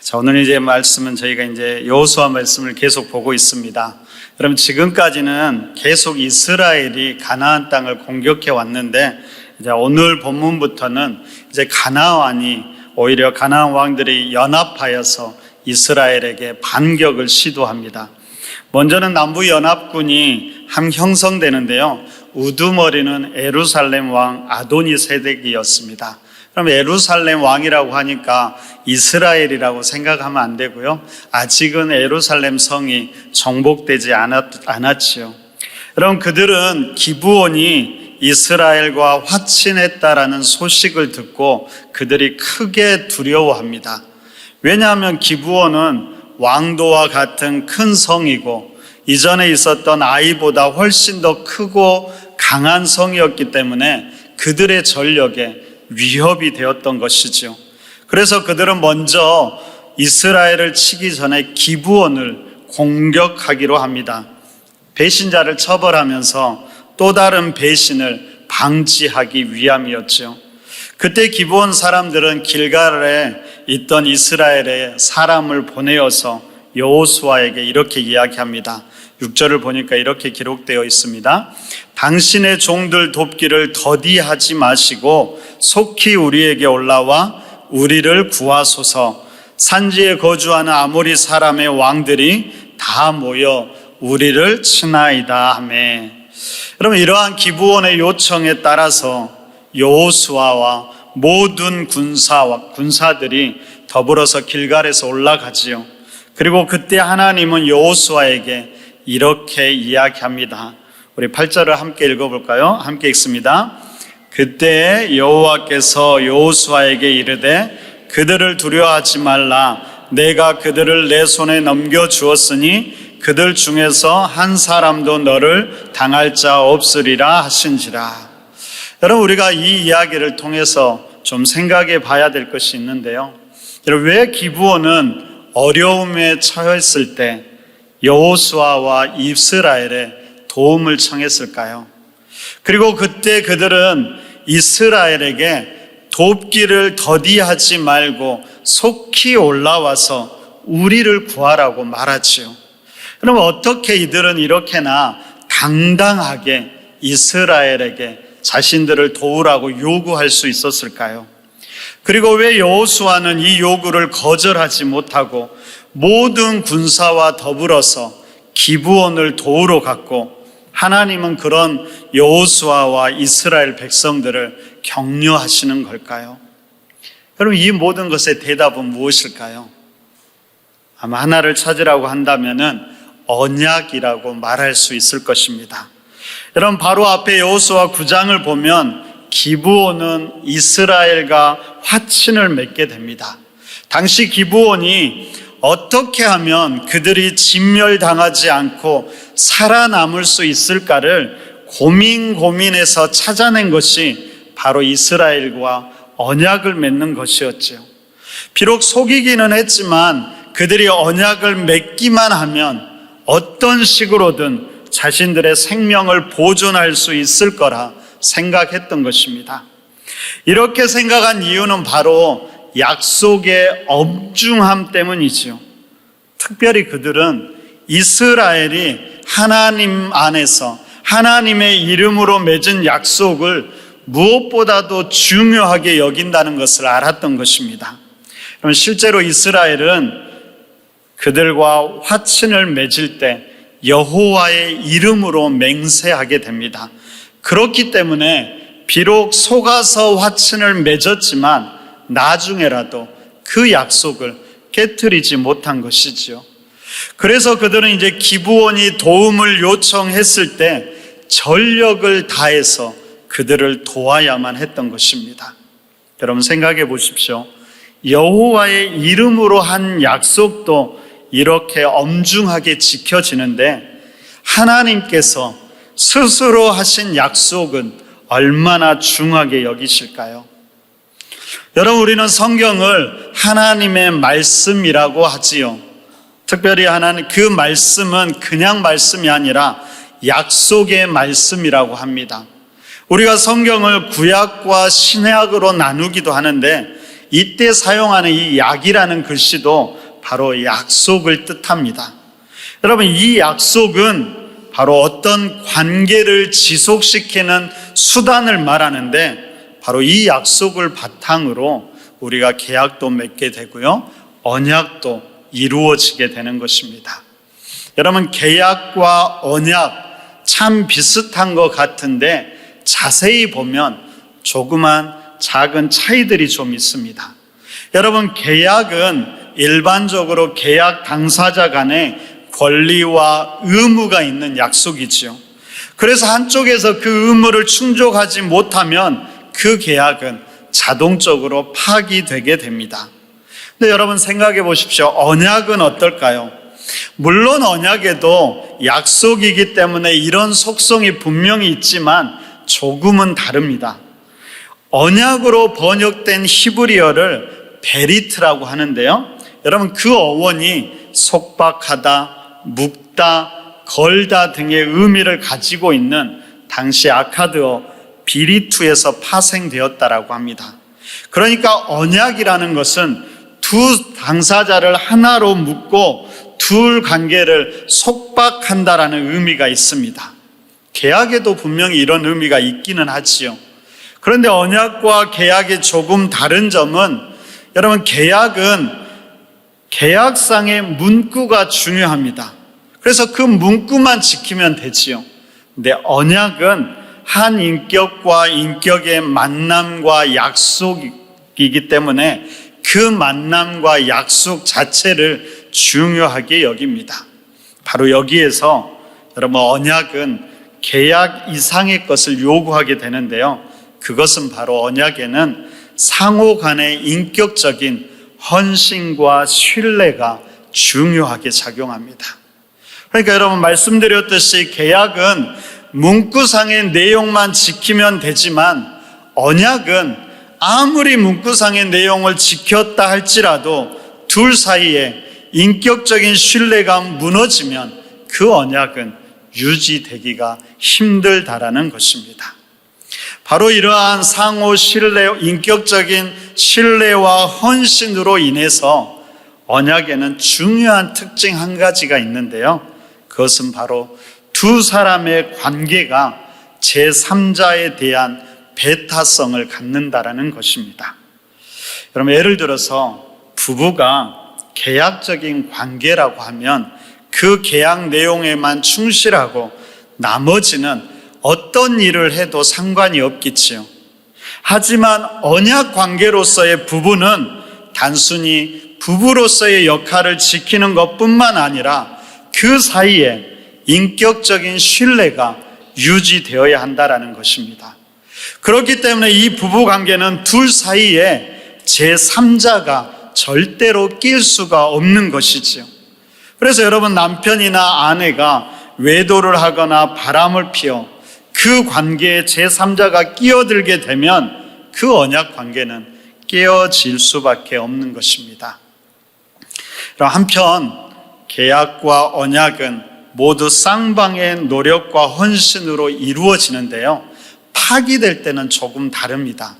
자, 오늘 이제 말씀은 저희가 이제 여호수아 말씀을 계속 보고 있습니다. 여러분, 지금까지는 계속 이스라엘이 가나안 땅을 공격해 왔는데, 이제 오늘 본문부터는 이제 오히려 가나안 왕들이 연합하여서 이스라엘에게 반격을 시도합니다. 먼저는 남부 연합군이 형성되는데요. 우두머리는 예루살렘 왕 아도니세덱이었습니다. 그럼 예루살렘 왕이라고 하니까 이스라엘이라고 생각하면 안 되고요. 아직은 예루살렘 성이 정복되지 않았지요. 여러분, 그들은 기브온이 이스라엘과 화친했다라는 소식을 듣고 그들이 크게 두려워합니다. 왜냐하면 기브온은 왕도와 같은 큰 성이고 이전에 있었던 아이보다 훨씬 더 크고 강한 성이었기 때문에 그들의 전력에 위협이 되었던 것이죠. 그래서 그들은 먼저 이스라엘을 치기 전에 기브온을 공격하기로 합니다. 배신자를 처벌하면서 또 다른 배신을 방지하기 위함이었죠. 그때 기브온 사람들은 길갈에 있던 이스라엘에 사람을 보내어서 여호수아에게 이렇게 이야기합니다. 6절을 보니까 이렇게 기록되어 있습니다. 당신의 종들 돕기를 더디하지 마시고 속히 우리에게 올라와 우리를 구하소서. 산지에 거주하는 아모리 사람의 왕들이 다 모여 우리를 치나이다 하매. 여러분, 이러한 기브온의 요청에 따라서 여호수아와 모든 군사들이 더불어서 길갈에서 올라가지요. 그리고 그때 하나님은 여호수아에게 이렇게 이야기합니다. 우리 8절을 함께 읽어볼까요? 함께 읽습니다. 그때 여호와께서 여호수아에게 이르되 그들을 두려워하지 말라. 내가 그들을 내 손에 넘겨주었으니 그들 중에서 한 사람도 너를 당할 자 없으리라 하신지라. 여러분, 우리가 이 이야기를 통해서 좀 생각해 봐야 될 것이 있는데요. 여러분, 왜 기브온은 어려움에 처했을 때 여호수아와 이스라엘의 도움을 청했을까요? 그리고 그때 그들은 이스라엘에게 돕기를 더디하지 말고 속히 올라와서 우리를 구하라고 말하지요. 그럼 어떻게 이들은 이렇게나 당당하게 이스라엘에게 자신들을 도우라고 요구할 수 있었을까요? 그리고 왜 여호수아는 이 요구를 거절하지 못하고 모든 군사와 더불어서 기브온을 도우러 갔고 하나님은 그런 여호수아와 이스라엘 백성들을 격려하시는 걸까요? 여러분, 이 모든 것의 대답은 무엇일까요? 아마 하나를 찾으라고 한다면은 언약이라고 말할 수 있을 것입니다. 여러분, 바로 앞에 여호수아 9장을 보면 기브온은 이스라엘과 화친을 맺게 됩니다. 당시 기브온이 어떻게 하면 그들이 진멸당하지 않고 살아남을 수 있을까를 고민해서 찾아낸 것이 바로 이스라엘과 언약을 맺는 것이었죠. 비록 속이기는 했지만 그들이 언약을 맺기만 하면 어떤 식으로든 자신들의 생명을 보존할 수 있을 거라 생각했던 것입니다. 이렇게 생각한 이유는 바로 약속의 엄중함 때문이지요. 특별히 그들은 이스라엘이 하나님 안에서 하나님의 이름으로 맺은 약속을 무엇보다도 중요하게 여긴다는 것을 알았던 것입니다. 그럼 실제로 이스라엘은 그들과 화친을 맺을 때 여호와의 이름으로 맹세하게 됩니다. 그렇기 때문에 비록 속아서 화친을 맺었지만 나중에라도 그 약속을 깨트리지 못한 것이지요. 그래서 그들은 이제 기브온이 도움을 요청했을 때 전력을 다해서 그들을 도와야만 했던 것입니다. 여러분, 생각해 보십시오. 여호와의 이름으로 한 약속도 이렇게 엄중하게 지켜지는데 하나님께서 스스로 하신 약속은 얼마나 중하게 여기실까요? 여러분, 우리는 성경을 하나님의 말씀이라고 하지요. 특별히 하나님, 그 말씀은 그냥 말씀이 아니라 약속의 말씀이라고 합니다. 우리가 성경을 구약과 신약으로 나누기도 하는데 이때 사용하는 이 약이라는 글씨도 바로 약속을 뜻합니다. 여러분, 이 약속은 바로 어떤 관계를 지속시키는 수단을 말하는데, 바로 이 약속을 바탕으로 우리가 계약도 맺게 되고요, 언약도 이루어지게 되는 것입니다. 여러분, 계약과 언약 참 비슷한 것 같은데 자세히 보면 조그만 작은 차이들이 좀 있습니다. 여러분, 계약은 일반적으로 계약 당사자 간에 권리와 의무가 있는 약속이지요. 그래서 한쪽에서 그 의무를 충족하지 못하면 그 계약은 자동적으로 파기되게 됩니다. 근데 여러분, 생각해 보십시오. 언약은 어떨까요? 물론 언약에도 약속이기 때문에 이런 속성이 분명히 있지만 조금은 다릅니다. 언약으로 번역된 히브리어를 베리트라고 하는데요, 여러분, 그 어원이 속박하다, 묶다, 걸다 등의 의미를 가지고 있는 당시 아카드어 비리투에서 파생되었다라고 합니다. 그러니까 언약이라는 것은 두 당사자를 하나로 묶고 둘 관계를 속박한다라는 의미가 있습니다. 계약에도 분명히 이런 의미가 있기는 하지요. 그런데 언약과 계약의 조금 다른 점은, 여러분, 계약은 계약상의 문구가 중요합니다. 그래서 그 문구만 지키면 되지요. 근데 언약은 한 인격과 인격의 만남과 약속이기 때문에 그 만남과 약속 자체를 중요하게 여깁니다. 바로 여기에서 여러분, 언약은 계약 이상의 것을 요구하게 되는데요, 그것은 바로 언약에는 상호 간의 인격적인 헌신과 신뢰가 중요하게 작용합니다. 그러니까 여러분, 말씀드렸듯이 계약은 문구상의 내용만 지키면 되지만 언약은 아무리 문구상의 내용을 지켰다 할지라도 둘 사이에 인격적인 신뢰가 무너지면 그 언약은 유지되기가 힘들다라는 것입니다. 바로 이러한 상호 신뢰, 인격적인 신뢰와 헌신으로 인해서 언약에는 중요한 특징 한 가지가 있는데요, 그것은 바로 두 사람의 관계가 제3자에 대한 배타성을 갖는다라는 것입니다. 여러분, 예를 들어서 부부가 계약적인 관계라고 하면 그 계약 내용에만 충실하고 나머지는 어떤 일을 해도 상관이 없겠지요. 하지만 언약 관계로서의 부부는 단순히 부부로서의 역할을 지키는 것뿐만 아니라 그 사이에 인격적인 신뢰가 유지되어야 한다는 것입니다. 그렇기 때문에 이 부부 관계는 둘 사이에 제3자가 절대로 낄 수가 없는 것이지요. 그래서 여러분, 남편이나 아내가 외도를 하거나 바람을 피워 그 관계에 제3자가 끼어들게 되면 그 언약 관계는 깨어질 수밖에 없는 것입니다. 한편 계약과 언약은 모두 쌍방의 노력과 헌신으로 이루어지는데요, 파기될 때는 조금 다릅니다.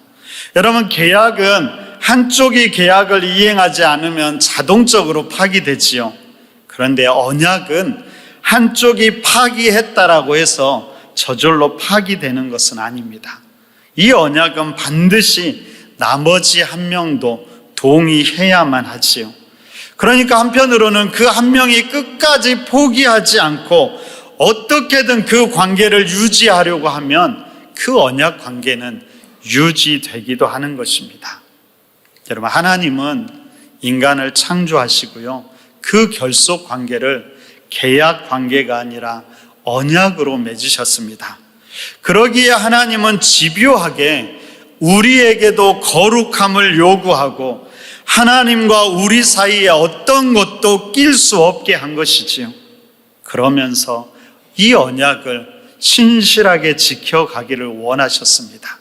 여러분, 계약은 한쪽이 계약을 이행하지 않으면 자동적으로 파기되지요. 그런데 언약은 한쪽이 파기했다라고 해서 저절로 파기되는 것은 아닙니다. 이 언약은 반드시 나머지 한 명도 동의해야만 하지요. 그러니까 한편으로는 그 한 명이 끝까지 포기하지 않고 어떻게든 그 관계를 유지하려고 하면 그 언약 관계는 유지되기도 하는 것입니다. 여러분, 하나님은 인간을 창조하시고요, 그 결속 관계를 계약 관계가 아니라 언약으로 맺으셨습니다. 그러기에 하나님은 집요하게 우리에게도 거룩함을 요구하고 하나님과 우리 사이에 어떤 것도 낄 수 없게 한 것이지요. 그러면서 이 언약을 신실하게 지켜가기를 원하셨습니다.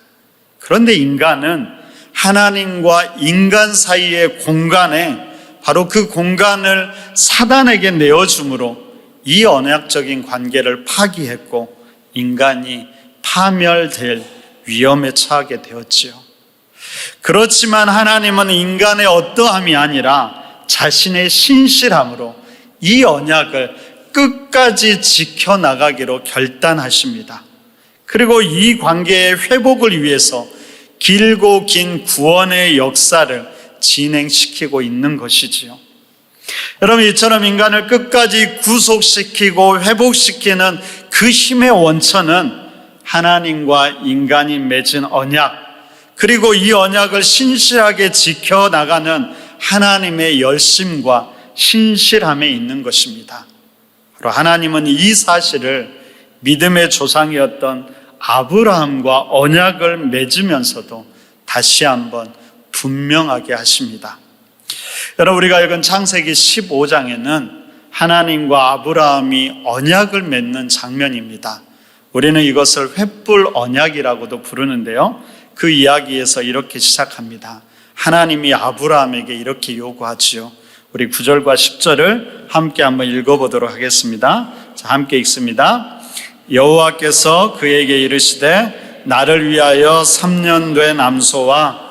그런데 인간은 하나님과 인간 사이의 공간에, 바로 그 공간을 사단에게 내어줌으로 이 언약적인 관계를 파기했고 인간이 파멸될 위험에 처하게 되었지요. 그렇지만 하나님은 인간의 어떠함이 아니라 자신의 신실함으로 이 언약을 끝까지 지켜나가기로 결단하십니다. 그리고 이 관계의 회복을 위해서 길고 긴 구원의 역사를 진행시키고 있는 것이지요. 여러분, 이처럼 인간을 끝까지 구속시키고 회복시키는 그 힘의 원천은 하나님과 인간이 맺은 언약, 그리고 이 언약을 신실하게 지켜나가는 하나님의 열심과 신실함에 있는 것입니다. 바로 하나님은 이 사실을 믿음의 조상이었던 아브라함과 언약을 맺으면서도 다시 한번 분명하게 하십니다. 여러분, 우리가 읽은 창세기 15장에는 하나님과 아브라함이 언약을 맺는 장면입니다. 우리는 이것을 횃불 언약이라고도 부르는데요, 그 이야기에서 이렇게 시작합니다. 하나님이 아브라함에게 이렇게 요구하지요. 우리 9절과 10절을 함께 한번 읽어보도록 하겠습니다. 자, 함께 읽습니다. 여호와께서 그에게 이르시되 나를 위하여 3년 된 암소와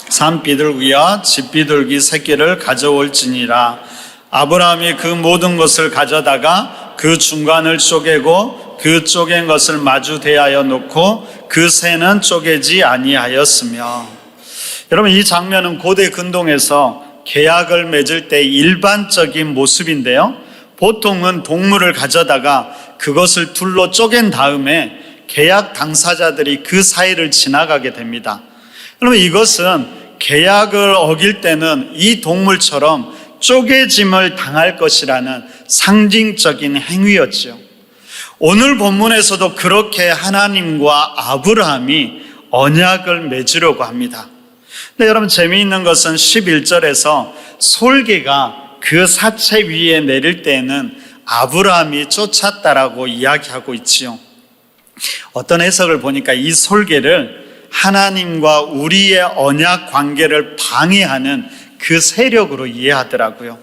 산비둘기와 집비둘기 새끼를 가져올지니라. 아브라함이 그 모든 것을 가져다가 그 중간을 쪼개고 그 쪼갠 것을 마주 대하여 놓고 그 새는 쪼개지 아니하였으며. 여러분, 이 장면은 고대 근동에서 계약을 맺을 때 일반적인 모습인데요, 보통은 동물을 가져다가 그것을 둘로 쪼갠 다음에 계약 당사자들이 그 사이를 지나가게 됩니다. 그러면 이것은 계약을 어길 때는 이 동물처럼 쪼개짐을 당할 것이라는 상징적인 행위였죠. 오늘 본문에서도 그렇게 하나님과 아브라함이 언약을 맺으려고 합니다. 근데 여러분, 재미있는 것은 11절에서 솔개가 그 사체 위에 내릴 때에는 아브라함이 쫓았다라고 이야기하고 있지요. 어떤 해석을 보니까 이 솔개를 하나님과 우리의 언약 관계를 방해하는 그 세력으로 이해하더라고요.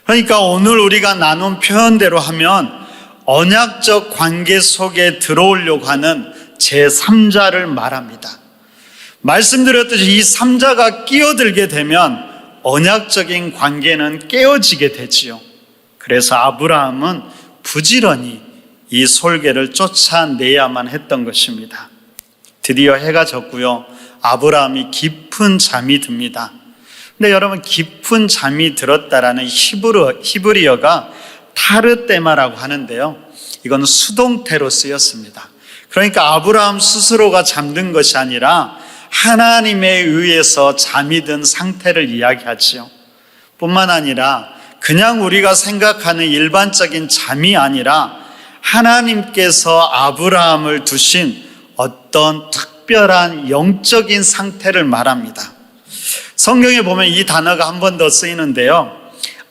그러니까 오늘 우리가 나눈 표현대로 하면 언약적 관계 속에 들어오려고 하는 제3자를 말합니다. 말씀드렸듯이 이 3자가 끼어들게 되면 언약적인 관계는 깨어지게 되지요. 그래서 아브라함은 부지런히 이 솔개를 쫓아내야만 했던 것입니다. 드디어 해가 졌고요, 아브라함이 깊은 잠이 듭니다. 근데 여러분, 깊은 잠이 들었다라는 히브리어가 타르테마라고 하는데요, 이건 수동태로 쓰였습니다. 그러니까 아브라함 스스로가 잠든 것이 아니라 하나님에 의해서 잠이 든 상태를 이야기하지요. 뿐만 아니라 그냥 우리가 생각하는 일반적인 잠이 아니라 하나님께서 아브라함을 두신 어떤 특별한 영적인 상태를 말합니다. 성경에 보면 이 단어가 한 번 더 쓰이는데요,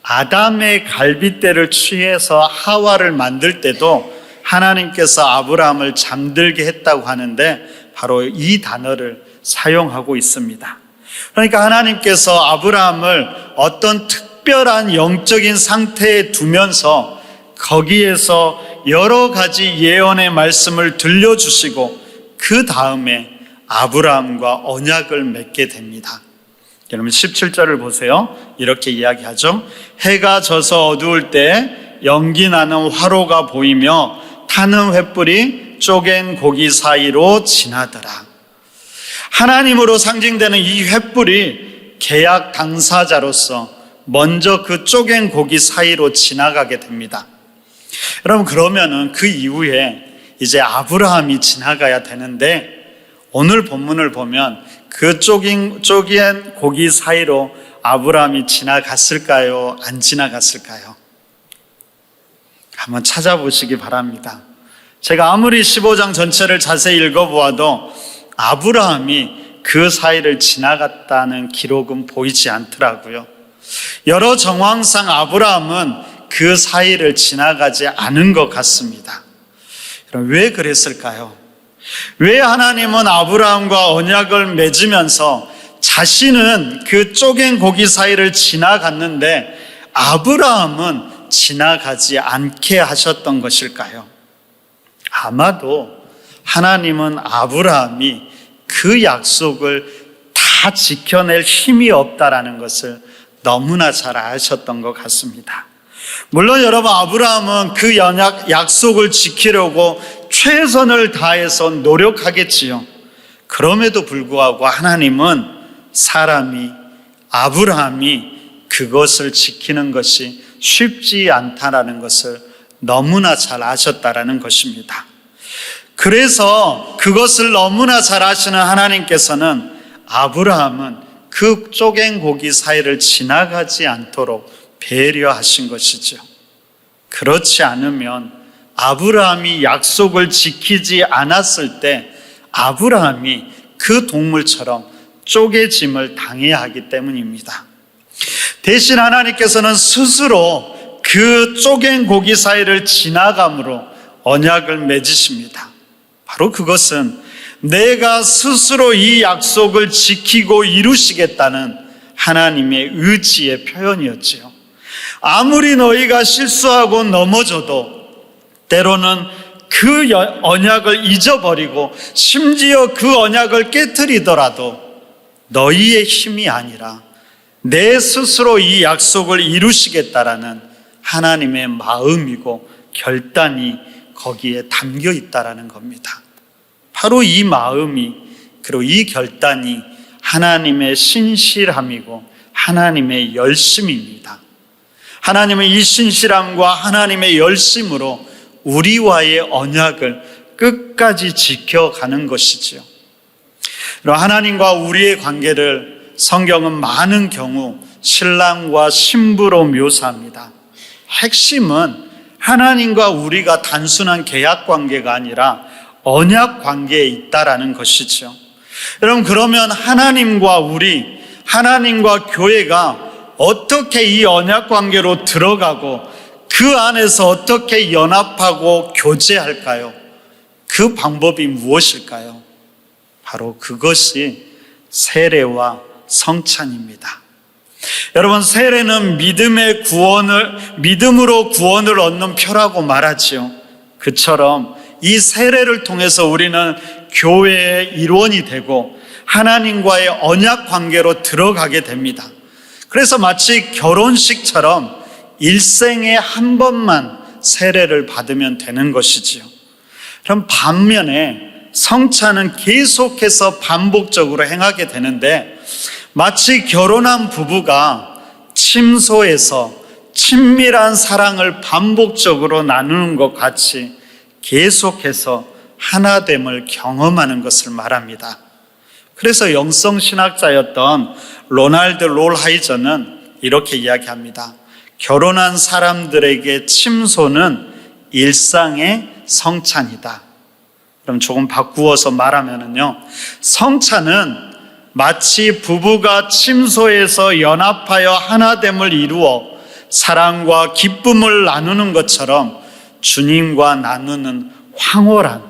아담의 갈빗대를 취해서 하와를 만들 때도 하나님께서 아브라함을 잠들게 했다고 하는데 바로 이 단어를 사용하고 있습니다. 그러니까 하나님께서 아브라함을 어떤 특별한 영적인 상태에 두면서 거기에서 여러 가지 예언의 말씀을 들려주시고 그 다음에 아브라함과 언약을 맺게 됩니다. 여러분, 17절을 보세요. 이렇게 이야기하죠. 해가 져서 어두울 때 연기 나는 화로가 보이며 타는 횃불이 쪼갠 고기 사이로 지나더라. 하나님으로 상징되는 이 횃불이 계약 당사자로서 먼저 그 쪼갠 고기 사이로 지나가게 됩니다. 여러분, 그러면은 그 이후에 이제 아브라함이 지나가야 되는데 오늘 본문을 보면 그 쪼갠 고기 사이로 아브라함이 지나갔을까요? 안 지나갔을까요? 한번 찾아보시기 바랍니다. 제가 아무리 15장 전체를 자세히 읽어보아도 아브라함이 그 사이를 지나갔다는 기록은 보이지 않더라고요. 여러 정황상 아브라함은 그 사이를 지나가지 않은 것 같습니다. 왜 그랬을까요? 왜 하나님은 아브라함과 언약을 맺으면서 자신은 그 쪼갠 고기 사이를 지나갔는데 아브라함은 지나가지 않게 하셨던 것일까요? 아마도 하나님은 아브라함이 그 약속을 다 지켜낼 힘이 없다라는 것을 너무나 잘 아셨던 것 같습니다. 물론 여러분, 아브라함은 그 약속을 지키려고 최선을 다해서 노력하겠지요. 그럼에도 불구하고 하나님은 아브라함이 그것을 지키는 것이 쉽지 않다라는 것을 너무나 잘 아셨다라는 것입니다. 그래서 그것을 너무나 잘 아시는 하나님께서는 아브라함은 그 쪼갠 고기 사이를 지나가지 않도록 배려하신 것이죠. 그렇지 않으면 아브라함이 약속을 지키지 않았을 때 아브라함이 그 동물처럼 쪼개짐을 당해야 하기 때문입니다. 대신 하나님께서는 스스로 그 쪼갠 고기 사이를 지나감으로 언약을 맺으십니다. 바로 그것은 내가 스스로 이 약속을 지키고 이루시겠다는 하나님의 의지의 표현이었지요. 아무리 너희가 실수하고 넘어져도 때로는 그 언약을 잊어버리고 심지어 그 언약을 깨트리더라도 너희의 힘이 아니라 내 스스로 이 약속을 이루시겠다라는 하나님의 마음이고 결단이 거기에 담겨 있다라는 겁니다. 바로 이 마음이, 그리고 이 결단이 하나님의 신실함이고 하나님의 열심입니다. 하나님은 이 신실함과 하나님의 열심으로 우리와의 언약을 끝까지 지켜가는 것이지요. 하나님과 우리의 관계를 성경은 많은 경우 신랑과 신부로 묘사합니다. 핵심은 하나님과 우리가 단순한 계약 관계가 아니라 언약 관계에 있다라는 것이죠. 여러분, 그러면 하나님과 교회가 어떻게 이 언약 관계로 들어가고 그 안에서 어떻게 연합하고 교제할까요? 그 방법이 무엇일까요? 바로 그것이 세례와 성찬입니다. 여러분, 세례는 믿음으로 구원을 얻는 표라고 말하지요. 그처럼 이 세례를 통해서 우리는 교회의 일원이 되고 하나님과의 언약 관계로 들어가게 됩니다. 그래서 마치 결혼식처럼 일생에 한 번만 세례를 받으면 되는 것이지요. 그럼 반면에 성찬은 계속해서 반복적으로 행하게 되는데 마치 결혼한 부부가 침소에서 친밀한 사랑을 반복적으로 나누는 것 같이 계속해서 하나됨을 경험하는 것을 말합니다. 그래서 영성신학자였던 로날드 롤하이저는 이렇게 이야기합니다. 결혼한 사람들에게 침소는 일상의 성찬이다. 그럼 조금 바꾸어서 말하면요, 성찬은 마치 부부가 침소에서 연합하여 하나됨을 이루어 사랑과 기쁨을 나누는 것처럼 주님과 나누는 황홀한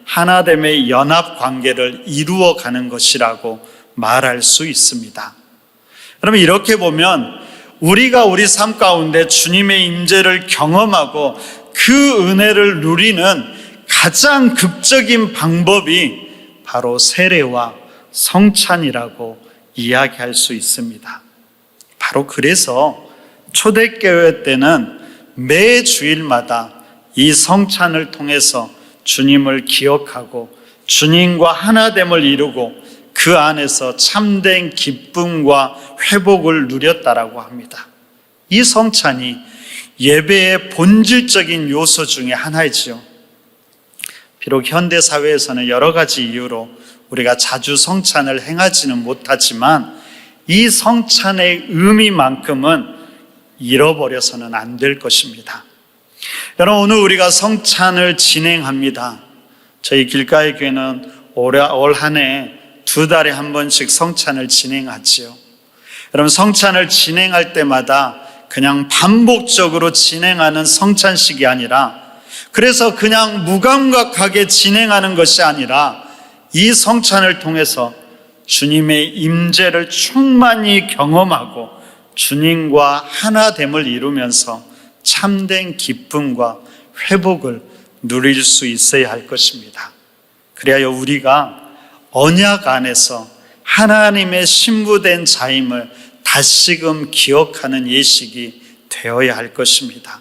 하나됨의 연합 관계를 이루어가는 것이라고 말할 수 있습니다. 그러면 이렇게 보면 우리가 우리 삶 가운데 주님의 임재를 경험하고 그 은혜를 누리는 가장 극적인 방법이 바로 세례와 성찬이라고 이야기할 수 있습니다. 바로 그래서 초대교회 때는 매 주일마다 이 성찬을 통해서 주님을 기억하고 주님과 하나됨을 이루고 그 안에서 참된 기쁨과 회복을 누렸다라고 합니다. 이 성찬이 예배의 본질적인 요소 중에 하나이지요. 비록 현대 사회에서는 여러 가지 이유로 우리가 자주 성찬을 행하지는 못하지만 이 성찬의 의미만큼은 잃어버려서는 안 될 것입니다. 여러분, 오늘 우리가 성찬을 진행합니다. 저희 길가의 교회는 올 한 해 2달에 한 번씩 성찬을 진행하지요. 여러분, 성찬을 진행할 때마다 그냥 반복적으로 진행하는 성찬식이 아니라, 그래서 그냥 무감각하게 진행하는 것이 아니라 이 성찬을 통해서 주님의 임재를 충만히 경험하고 주님과 하나됨을 이루면서 참된 기쁨과 회복을 누릴 수 있어야 할 것입니다. 그래야 우리가 언약 안에서 하나님의 신부된 자임을 다시금 기억하는 예식이 되어야 할 것입니다.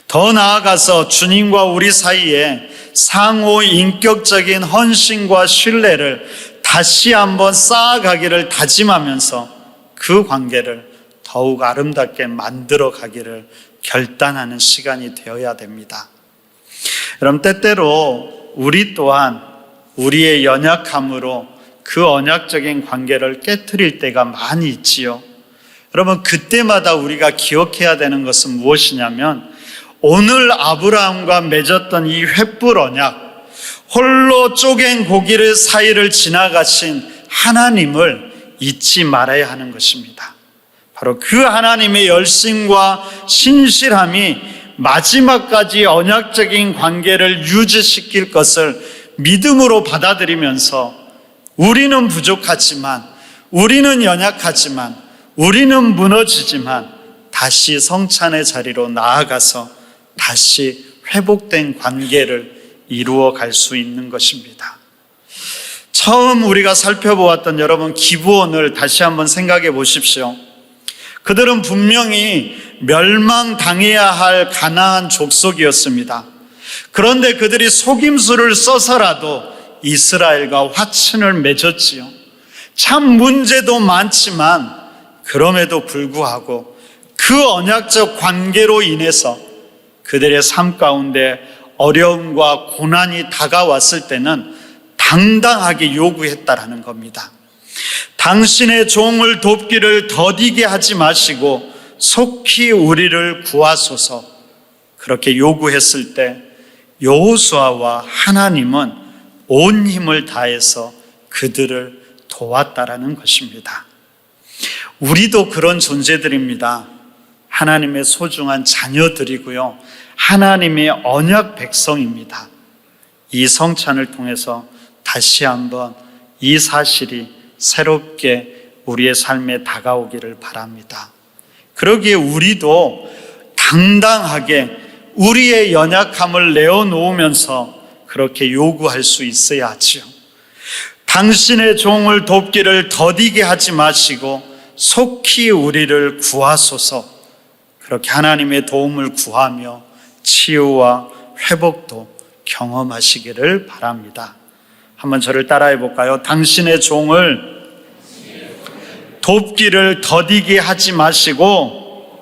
더 나아가서 주님과 우리 사이에 상호 인격적인 헌신과 신뢰를 다시 한번 쌓아가기를 다짐하면서 그 관계를 더욱 아름답게 만들어 가기를 결단하는 시간이 되어야 됩니다. 여러분, 때때로 우리 또한 우리의 연약함으로 그 언약적인 관계를 깨트릴 때가 많이 있지요. 여러분, 그때마다 우리가 기억해야 되는 것은 무엇이냐면 오늘 아브라함과 맺었던 이 횃불 언약, 홀로 쪼갠 고기를 사이를 지나가신 하나님을 잊지 말아야 하는 것입니다. 바로 그 하나님의 열심과 신실함이 마지막까지 언약적인 관계를 유지시킬 것을 믿음으로 받아들이면서 우리는 부족하지만, 우리는 연약하지만, 우리는 무너지지만 다시 성찬의 자리로 나아가서 다시 회복된 관계를 이루어 갈 수 있는 것입니다. 처음 우리가 살펴보았던 여러분 기브온을 다시 한번 생각해 보십시오. 그들은 분명히 멸망당해야 할 가나안 족속이었습니다. 그런데 그들이 속임수를 써서라도 이스라엘과 화친을 맺었지요. 참 문제도 많지만 그럼에도 불구하고 그 언약적 관계로 인해서 그들의 삶 가운데 어려움과 고난이 다가왔을 때는 당당하게 요구했다라는 겁니다. 당신의 종을 돕기를 더디게 하지 마시고 속히 우리를 구하소서. 그렇게 요구했을 때 여호수아와 하나님은 온 힘을 다해서 그들을 도왔다라는 것입니다. 우리도 그런 존재들입니다. 하나님의 소중한 자녀들이고요, 하나님의 언약 백성입니다. 이 성찬을 통해서 다시 한번 이 사실이 새롭게 우리의 삶에 다가오기를 바랍니다. 그러기에 우리도 당당하게 우리의 연약함을 내어놓으면서 그렇게 요구할 수 있어야 하지요. 당신의 종을 돕기를 더디게 하지 마시고 속히 우리를 구하소서. 그렇게 하나님의 도움을 구하며 치유와 회복도 경험하시기를 바랍니다. 한번 저를 따라해 볼까요? 당신의 종을 돕기를 더디게 하지 마시고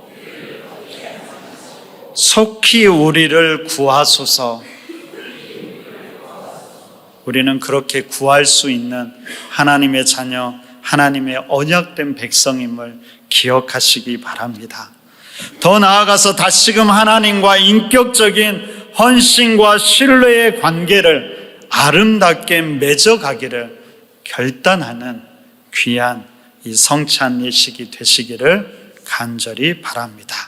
속히 우리를 구하소서. 우리는 그렇게 구할 수 있는 하나님의 자녀, 하나님의 언약된 백성임을 기억하시기 바랍니다. 더 나아가서 다시금 하나님과 인격적인 헌신과 신뢰의 관계를 아름답게 맺어가기를 결단하는 귀한 이 성찬 예식이 되시기를 간절히 바랍니다.